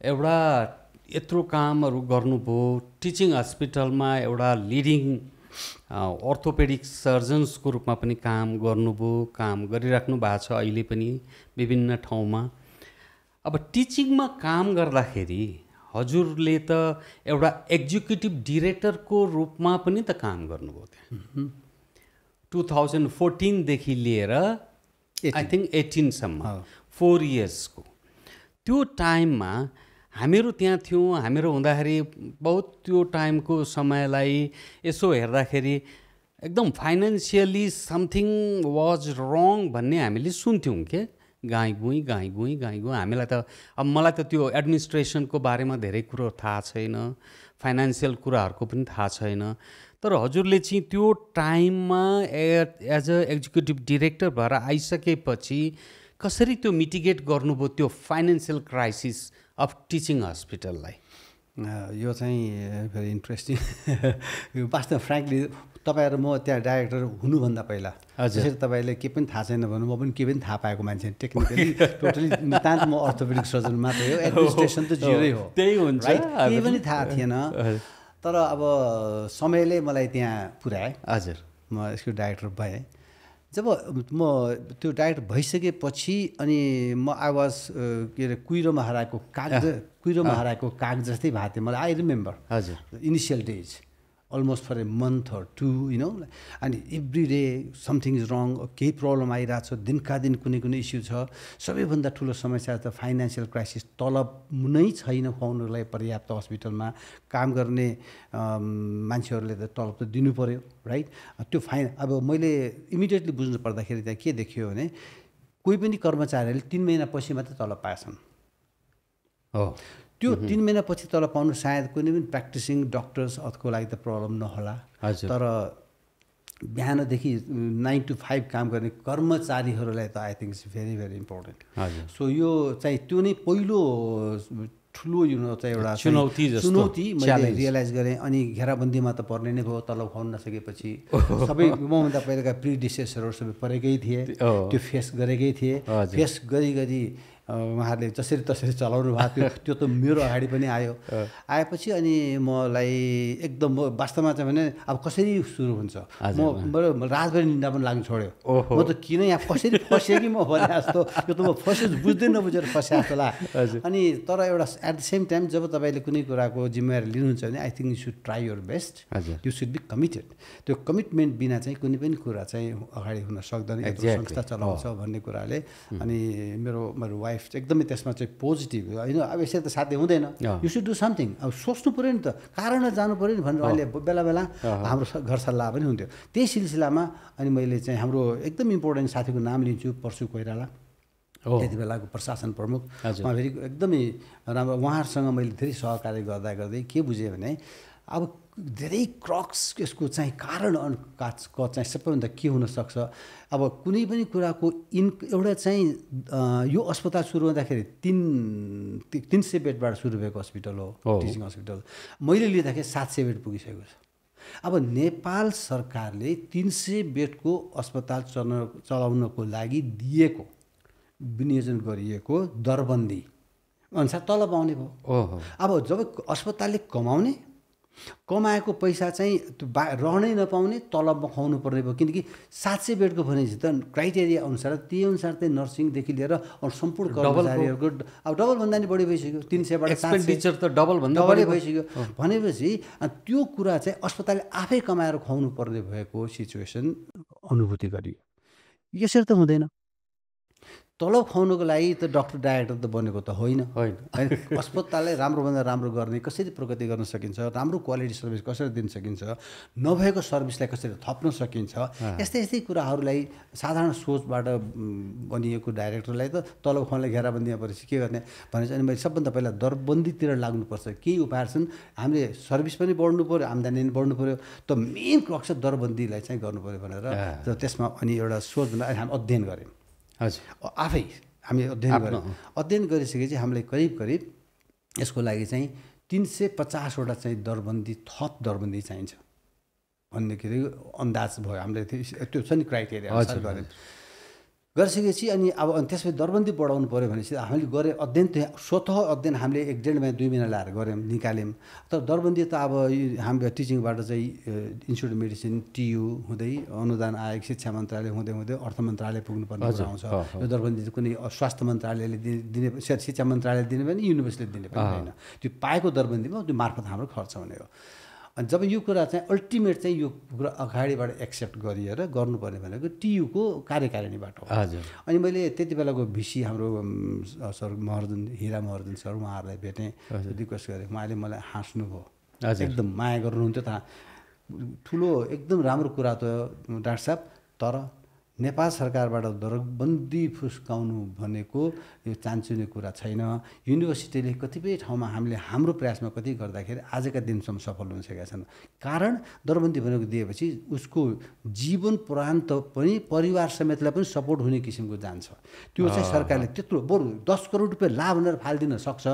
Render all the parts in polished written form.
एउटा यत्रो कामहरू गर्नुभयो, टिचिङ हस्पिटलमा एउटा लिडिङ अर्थोपेडिक सर्जन्सको रूपमा पनि काम गर्नुभयो, काम गरिराख्नु भएको छ अहिले पनि विभिन्न ठाउँमा। अब टिचिङमा काम गर्दाखेरि हजुरले त एउटा एक्जिक्युटिभ डिरेक्टरको रूपमा पनि त काम गर्नुभयो त्यहाँ 2014 देखि लिएर आई थिङ्क 18सम्म 4 इयर्सको। त्यो टाइममा हामीहरू त्यहाँ थियौँ। हामीहरू हुँदाखेरि बहुत त्यो टाइमको समयलाई यसो हेर्दाखेरि एकदम फाइनेन्सियली समथिङ वाज रङ भन्ने हामीले सुन्थ्यौँ के, गाई गुई हामीलाई त अब मलाई त त्यो एडमिनिस्ट्रेसनको बारेमा धेरै कुरो थाहा छैन, फाइनेन्सियल कुराहरूको पनि थाहा छैन। तर हजुरले चाहिँ त्यो टाइममा एज अ एक्जिक्युटिभ डिरेक्टर भएर आइसकेपछि कसरी त्यो मिटिगेट गर्नुभयो त्यो फाइनेन्सियल क्राइसिस अफ टिचिङ हस्पिटललाई? यो चाहिँ भेरी इन्ट्रेस्टिङ। वास्तव फ्रेङ्कली तपाईँ र म त्यहाँ डाइरेक्टर हुनुभन्दा पहिला जसरी तपाईँले के पनि थाहा छैन भन्नु, म पनि के पनि थाहा पाएको मान्छे टेक्निकली टोटली नितान्त म अर्थोपेडिक सर्जन मात्रै हो, एडमिनिस्ट्रेसन त जिरै हो, त्यही हुन्छ, केही पनि थाहा थिएन। तर अब समयले मलाई त्यहाँ पुर्याए। हजुर, म यसको डाइरेक्टर भएँ। जब म त्यो डाइरेक्टर भइसकेपछि अनि म आई वाज के अरे कुहिरोमा हराएको काग जस्तै भएको थियो मलाई। आई रिमेम्बर हजुर initial days almost for a month or two, you know, and every day something is wrong, केही प्रब्लम आइरहेको छ, दिनका दिन कुनै कुनै इस्यु छ। सबैभन्दा ठुलो समस्या त फाइनेन्सियल क्राइसिस, तलब नै छैन खुवाउनुलाई पर्याप्त हस्पिटलमा काम गर्ने मान्छेहरूले त तलब त दिनु पर्यो, राइट? त्यो अब मैले इमिडिएटली बुझ्नु पर्दाखेरि त्यहाँ के देखियो भने कोही पनि कर्मचारीहरूले 3 महिनापछि मात्रै तलब पाएछन्। हो, त्यो 3 महिनापछि तलब पाउनु सायद कुनै पनि प्र्याक्टिसिङ डक्टर्सको लागि त प्रब्लम नहोला, तर बिहानदेखि 9 to 5 काम गर्ने कर्मचारीहरूलाई त I think it's very very important. So यो चाहिँ त्यो नै पहिलो ठुलो चाहिँ एउटा चुनौती मैले रियलाइज गरेँ। अनि घेराबन्दीमा त पर्ने नै भयो, तलब खुवाउन नसकेपछि। सबै मभन्दा पहिलाका प्रिडिसेसरहरू सबै परेकै थिए, त्यो फेस गरेकै थिए। फेस गरी उहाँहरूले जसरी तसरी चलाउनु भएको थियो, त्यो त मेरो अगाडि पनि आएपछि अनि मलाई एकदम वास्तवमा चाहिँ भने अब कसरी सुरु हुन्छ, म रातभरि निन्दा पनि लाग्नु छोड्यो। म त किन यहाँ कसरी फसेँ कि म भने जस्तो, यो त म फसेँ बुझ्दै नबुझेर फसेँ जस्तो लाग्यो। अनि तर एउटा एट द सेम टाइम जब तपाईँले कुनै कुराको जिम्मेवारी लिनुहुन्छ भने I think you should try your best, you should be committed. त्यो कमिटमेन्ट बिना चाहिँ कुनै पनि कुरा चाहिँ अगाडि हुन सक्दैन, संस्था चलाउँछ भन्ने कुराले। अनि मेरो वाइफ एकदमै त्यसमा चाहिँ पोजिटिभ होइन। अब यसरी त साध्य हुँदैन, यु सुड डु समथिङ। अब सोच्नु पऱ्यो नि त, कारणमा जानु पऱ्यो नि भनेर अहिले बेला बेला हाम्रो घर सल्लाह पनि हुन्थ्यो। त्यही सिलसिलामा अनि मैले चाहिँ हाम्रो एकदम इम्पोर्टेन्ट साथीको नाम लिन्छु, परशु कोइराला, त्यति बेलाको प्रशासन प्रमुख। उहाँ फेरि एकदमै राम्रो, उहाँहरूसँग मैले धेरै सहकार्य गर्दै के बुझेँ भने अब धेरै क्रक्स यसको चाहिँ कारण चाहिँ सबैभन्दा के हुनसक्छ। अब कुनै पनि कुराको एउटा चाहिँ यो अस्पताल सुरु हुँदाखेरि 300 बेडबाट सुरु भएको हस्पिटल हो, टिचिङ हस्पिटल। मैले लिँदाखेरि 700 बेड पुगिसकेको छ। अब नेपाल सरकारले 300 बेडको अस्पताल चलाउनको लागि दिएको विनियोजन गरिएको दरबन्दी अनुसार तलब आउने भयो। अब जब अस्पतालले कमाएको पैसा चाहिँ रहनै नपाउने, तलबमा खुवाउनु पर्ने भयो। किनकि 700 बेडको भनेपछि त क्राइटेरिया अनुसार त्यही अनुसार चाहिँ नर्सिङदेखि लिएर सम्पूर्ण कर्मचारीहरूको अब डबलभन्दा नि बढी भइसक्यो। 300बाट एक्सपेन्डिचर त डबलभन्दा बढी भइसक्यो भनेपछि त्यो कुरा चाहिँ अस्पतालले आफै कमाएर खुवाउनु पर्ने भएको सिचुएसन अनुभूति गरियो। यसरी त हुँदैन। तलब खुवाउनुको लागि त डक्टर डाइरेक्टर त बनेको त होइन। अस्पताललाई राम्रोभन्दा राम्रो गर्ने, कसरी प्रगति गर्न सकिन्छ, राम्रो क्वालिटी सर्भिस कसरी दिन सकिन्छ, नभएको सर्भिसलाई कसरी थप्न सकिन्छ, यस्तै कुराहरूलाई साधारण सोचबाट बनिएको डाइरेक्टरलाई त तलब खुवाउनलाई घेराबन्दीमा परेपछि के गर्ने भने चाहिँ मैले सबभन्दा पहिला दरबन्दीतिर लाग्नुपर्छ। केही उपायहरू छन्, हामीले सर्भिस पनि बढ्नु पऱ्यो, आम्दानी पनि बढ्नु पऱ्यो, त मेन क्रक्स दरबन्दीलाई चाहिँ गर्नु पऱ्यो भनेर त्यसमा अनि एउटा सोच भनेर हामी अध्ययन गऱ्यौँ। आफै हामी अध्ययन गरिसकेपछि हामीलाई करिब यसको लागि चाहिँ 350वटा चाहिँ थप दरबन्दी चाहिन्छ भन्ने के अरे अन्दाज भयो। हामीले त्यो छ नि क्राइटेरिया अनुसार गऱ्यौँ। गरिसकेपछि अनि त्यसपछि दरबन्दी बढाउनु पऱ्यो भनेपछि हामीले गरे अध्ययन स्वतः अध्ययन हामीले 1.5 महिना 2 महिना लाएर गऱ्यौँ निकाल्यौँ। तर दरबन्दी त अब हामी टिचिङबाट चाहिँ इन्स्टिट्युट मेडिसिन TU हुँदै अनुदान आयोग शिक्षा मन्त्रालय हुँदै हुँदै अर्थ मन्त्रालय पुग्नुपर्ने आउँछ। यो दरबन्दी चाहिँ कुनै स्वास्थ्य मन्त्रालयले दिने शिक्षा मन्त्रालयले दिने पनि युनिभर्सिटीले दिने पनि होइन, त्यो पाएको दरबन्दीमा त्यो मार्फत हाम्रो खर्च हुने हो। अनि जब यो कुरा चाहिँ अल्टिमेट चाहिँ यो कुरा अगाडिबाट एक्सेप्ट गरिएर गर्नुपर्ने भनेको TU को कार्यकारिणीबाट हो। अनि मैले त्यति बेलाको VC हाम्रो सर हिरा महर्जन सर उहाँहरूलाई भेटेँ, रिक्वेस्ट गरेँ। उहाँले मलाई हाँस्नुभयो, एकदम माया गर्नुहुन्थ्यो। ठुलो एकदम राम्रो कुरा त डाक्टर साहब, तर नेपाल सरकारबाट दरबन्दी फुस्काउनु भनेको यो चान्चुने कुरा छैन। युनिभर्सिटीले कतिपय ठाउँमा हामीले हाम्रो प्रयासमा कति गर्दाखेरि आजका दिनसम्म सफल हुन सकेका छन्। कारण दरबन्दी भनेको दिएपछि उसको जीवन पुरान्त पनि परिवार समेतलाई पनि सपोर्ट हुने किसिमको जान्छ। त्यो चाहिँ सरकारले त्यत्रो बरु 10 करोड रुपियाँ लाभ भनेर फालिदिन सक्छ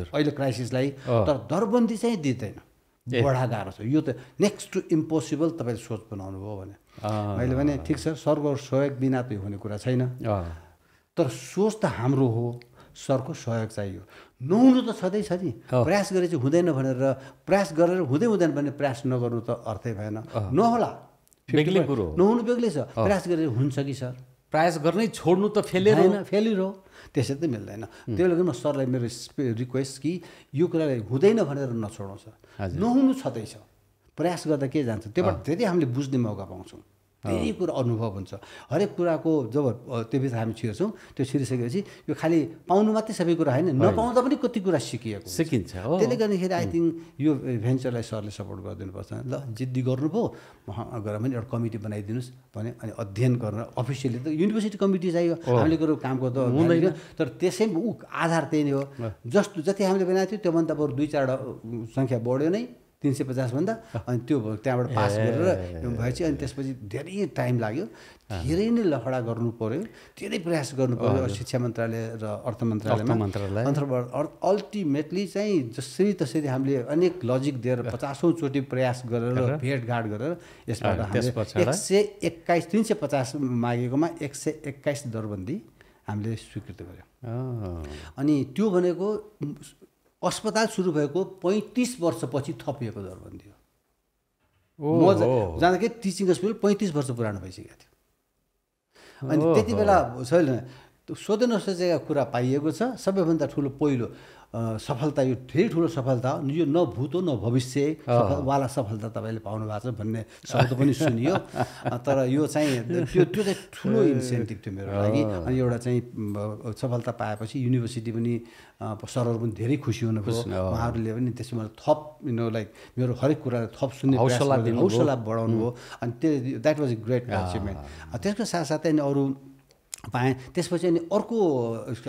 अहिले क्राइसिसलाई, तर दरबन्दी चाहिँ दिँदैन। बढा गाह्रो छ यो त, नेक्स्ट टु इम्पोसिबल तपाईँले सोच बनाउनु भयो भने। मैले भने ठिक छ, सरको सहयोग बिना त हुने कुरा छैन, तर सोच त हाम्रो हो, सरको सहयोग चाहियो। नहुनु त छँदैछ नि, प्रयास गरे चाहिँ हुँदैन भनेर प्रयास गरेर हुँदैन भने प्रयास नगर्नु त अर्थै भएन। नहोला बेग्लै कुरो, नहुनु बेग्लै छ, प्रयास गरेर हुन्छ कि सर? प्रयास गर्नै छोड्नु त फेलियर हो, त्यसै त मिल्दैन। त्यो लागि म सरलाई मेरो रिक्वेस्ट कि यो कुरालाई हुँदैन भनेर नछोडौँ सर, नहुनु छँदैछ, प्रयास गर्दा के जान्छ, त्योबाट धेरै हामीले बुझ्ने मौका पाउँछौँ, धेरै कुरा अनुभव हुन्छ। हरेक कुराको जब त्योभित्र हामी छिर्छौँ, त्यो छिरिसकेपछि यो खालि पाउनु मात्रै सबै कुरा होइन, नपाउँदा पनि कति कुरा सिकिन्छ। त्यसले गर्दाखेरि आई थिङ्क यो भेन्चरलाई सरले सपोर्ट गरिदिनुपर्छ। ल जिद्दी गर्नुभयो, गएर पनि एउटा कमिटी बनाइदिनुहोस् भने, अनि अध्ययन गर्न अफिसियली त युनिभर्सिटी कमिटी चाहियो, हामीले गरेको कामको त हुँदैन, तर त्यसै आधार त्यही नै हो। जति हामीले बनाएको थियो त्योभन्दा बरु 2-4 सङ्ख्या बढ्यो नै 350 भन्दा, अनि त्यो त्यहाँबाट पास गरेर भएपछि अनि त्यसपछि धेरै टाइम लाग्यो, धेरै नै लफडा गर्नु पर्यो, धेरै प्रयास गर्नु पर्यो शिक्षा मन्त्रालय र अर्थ मन्त्रालयमा। अल्टिमेटली चाहिँ जसरी तसरी हामीले अनेक लजिक दिएर 50औं चोटि प्रयास गरेर भेटघाट गरेर यसबाट हामीले 121 350 मागेकोमा 121 दरबन्दी हामीले स्वीकृति गर्यौँ। अनि त्यो भनेको अस्पताल सुरु भएको 35 वर्षपछि थपिएको दरबन्दी हो। म जाँदाखेरि टिचिङ हस्पिटल 35 वर्ष पुरानो भइसकेको थियो। अनि त्यति बेला छैन, सोधे नसोचेका कुरा पाइएको छ। सबैभन्दा ठुलो पहिलो सफलता, यो धेरै ठुलो सफलता हो, यो न भूत हो न भविष्य वाला सफलता तपाईँले पाउनु भएको छ भन्ने शब्द पनि सुनियो। तर यो चाहिँ त्यो चाहिँ ठुलो इन्सेन्टिभ थियो मेरो लागि। अनि एउटा चाहिँ सफलता पाएपछि युनिभर्सिटी पनि सरहरू पनि धेरै खुसी हुनुभयो, उहाँहरूले पनि त्यसमा मलाई थप लाइक मेरो हरेक कुरालाई थप सुन्ने हौसला बढाउनु भयो। अनि त्यो that was a great achievement. त्यसको साथसाथै अनि अरू पाएँ। त्यसपछि अनि अर्को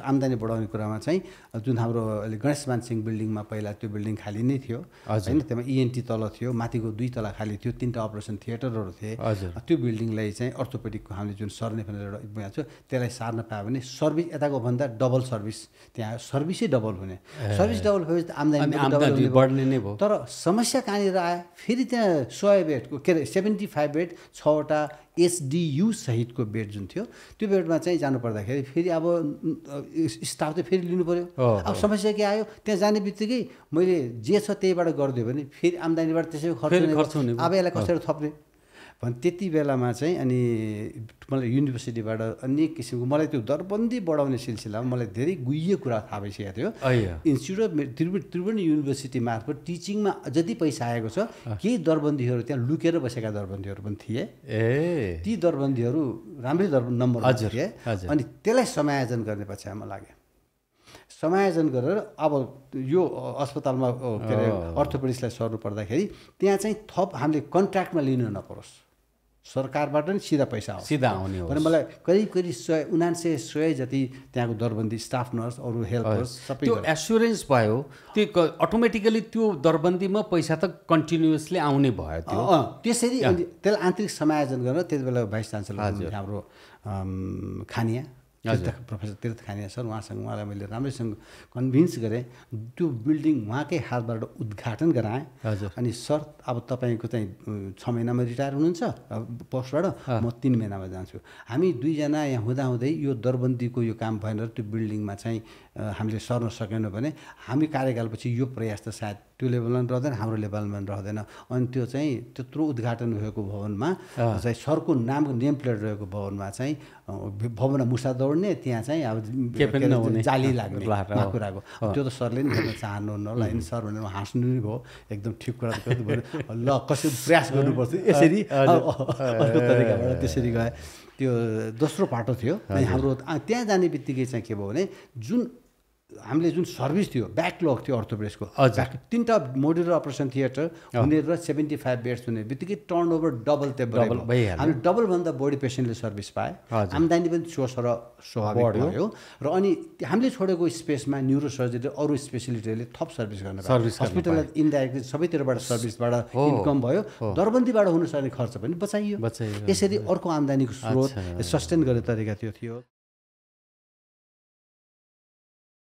आम्दानी बढाउने कुरामा चाहिँ जुन हाम्रो अहिले गणेशमान सिंह बिल्डिङमा पहिला त्यो बिल्डिङ खाली नै थियो होइन, त्यसमा ENT तल थियो, माथिको 2 तला खाली थियो, 3टा अपरेसन थिएटरहरू थिए। त्यो बिल्डिङलाई चाहिँ अर्थोपेडिकको हामीले जुन सर्ने भनेर एउटा बुझाएको छ, त्यसलाई सार्न पायो भने सर्भिस यताको भन्दा डबल सर्भिस, त्यहाँ सर्भिसै डबल हुने, सर्भिस डबल भएपछि आम्दानी बढ्ने नै भयो। तर समस्या कहाँनिर आयो, फेरि त्यहाँ 100 बेडको के अरे 75 बेड 6वटा SDU सहितको बेड जुन थियो, त्यो बेडमा चाहिँ जानु पर्दाखेरि फेरि अब स्टाफ चाहिँ फेरि लिनु पऱ्यो। अब समस्या के आयो, त्यहाँ जाने बित्तिकै मैले जे छ त्यहीबाट गरिदियो भने फेरि आम्दानीबाट त्यसै खर्च हुने, अब यसलाई कसरी थप्ने भने त्यति बेलामा चाहिँ अनि मलाई युनिभर्सिटीबाट अनेक किसिमको मलाई त्यो दरबन्दी बढाउने सिलसिलामा मलाई धेरै गुह्य कुरा थाहा भइसकेको थियो। इन्स्टिट्युट अफ त्रिभुवन युनिभर्सिटी मार्फत टिचिङमा जति पैसा आएको छ, केही दरबन्दीहरू त्यहाँ लुकेर बसेका दरबन्दीहरू पनि थिए। ती दरबन्दीहरू राम्रै नम्बर थिए। अनि त्यसलाई समायोजन गर्ने पछाडिमा लाग्यो। समायोजन गरेर अब यो अस्पतालमा के अरे अर्थोपेडिक्सलाई सर्नु पर्दाखेरि त्यहाँ चाहिँ थप हामीले कन्ट्र्याक्टमा लिनु नपरोस्, सरकारबाट नि सिधा पैसा आउँछ, सिधा आउने हो भने मलाई करिब 100 जति त्यहाँको दरबन्दी स्टाफ नर्स अरू हेल्पर्स सबै त्यो एस्युरेन्स भयो। त्यो अटोमेटिकली त्यो दरबन्दीमा पैसा त कन्टिन्युअसली आउने भयो त्यो। त्यसरी त्यसलाई आन्तरिक समायोजन गरेर त्यति बेला भाइस चान्सलर हाम्रो खानिया प्रोफेसर तीर्थ खानिया सर, उहाँलाई मैले राम्रैसँग कन्भिन्स गरेँ, त्यो बिल्डिङ उहाँकै हातबाट उद्घाटन गराएँ। अनि सर अब तपाईँको चाहिँ 6 महिनामा रिटायर हुनुहुन्छ पोस्टबाट, म 3 महिनामा जान्छु। हामी दुईजना यहाँ हुँदाहुँदै यो दरबन्दीको यो काम भएन, त्यो बिल्डिङमा चाहिँ हामीले सर्न सकेनौँ भने हामी कार्यकालपछि यो प्रयास त सायद त्यो लेभलमा पनि रहँदैन, हाम्रो लेभलमा पनि रहँदैन। अनि त्यो चाहिँ त्यत्रो उद्घाटन भएको भवनमा चाहिँ सरको नामको नेम प्लेट रहेको भवनमा चाहिँ भवनमा मुसा दौड्ने, त्यहाँ चाहिँ अब जाली लाग्ने कुराको त्यो त सरले नि हेर्न चाहनुहुन्न होला। होइन सर भनेर हाँस्नु नै भयो, एकदम ठिक कुरा भयो, ल कसरी प्रयास गर्नुपर्छ यसरी अर्को तरिकाबाट त्यसरी गए। त्यो दोस्रो पाटो थियो। अनि हाम्रो त्यहाँ जाने बित्तिकै चाहिँ के भयो भने जुन हामीले जुन सर्भिस थियो, ब्याकलग थियो अर्थोपेडिक्सको, 3टा मोड्युलर अपरेसन थिएटर हुने र 75 बेड्स हुने बित्तिकै टर्नओभर डबल त्यो हामी डबलभन्दा बढी पेसेन्टले सर्भिस पाए, आम्दानी पनि स्वाभाविक भयो। र अनि हामीले छोडेको स्पेसमा न्युरो सर्जरी अरू स्पेसिलिटीहरूले थप सर्भिस गर्न पाए। हस्पिटललाई इन्डाइरेक्टली सबैतिरबाट सर्भिसबाट इन्कम भयो, दरबन्दीबाट हुन सक्ने खर्च पनि बचाइयो। यसरी अर्को आम्दानीको स्रोत सस्टेन गर्ने तरिका त्यो थियो।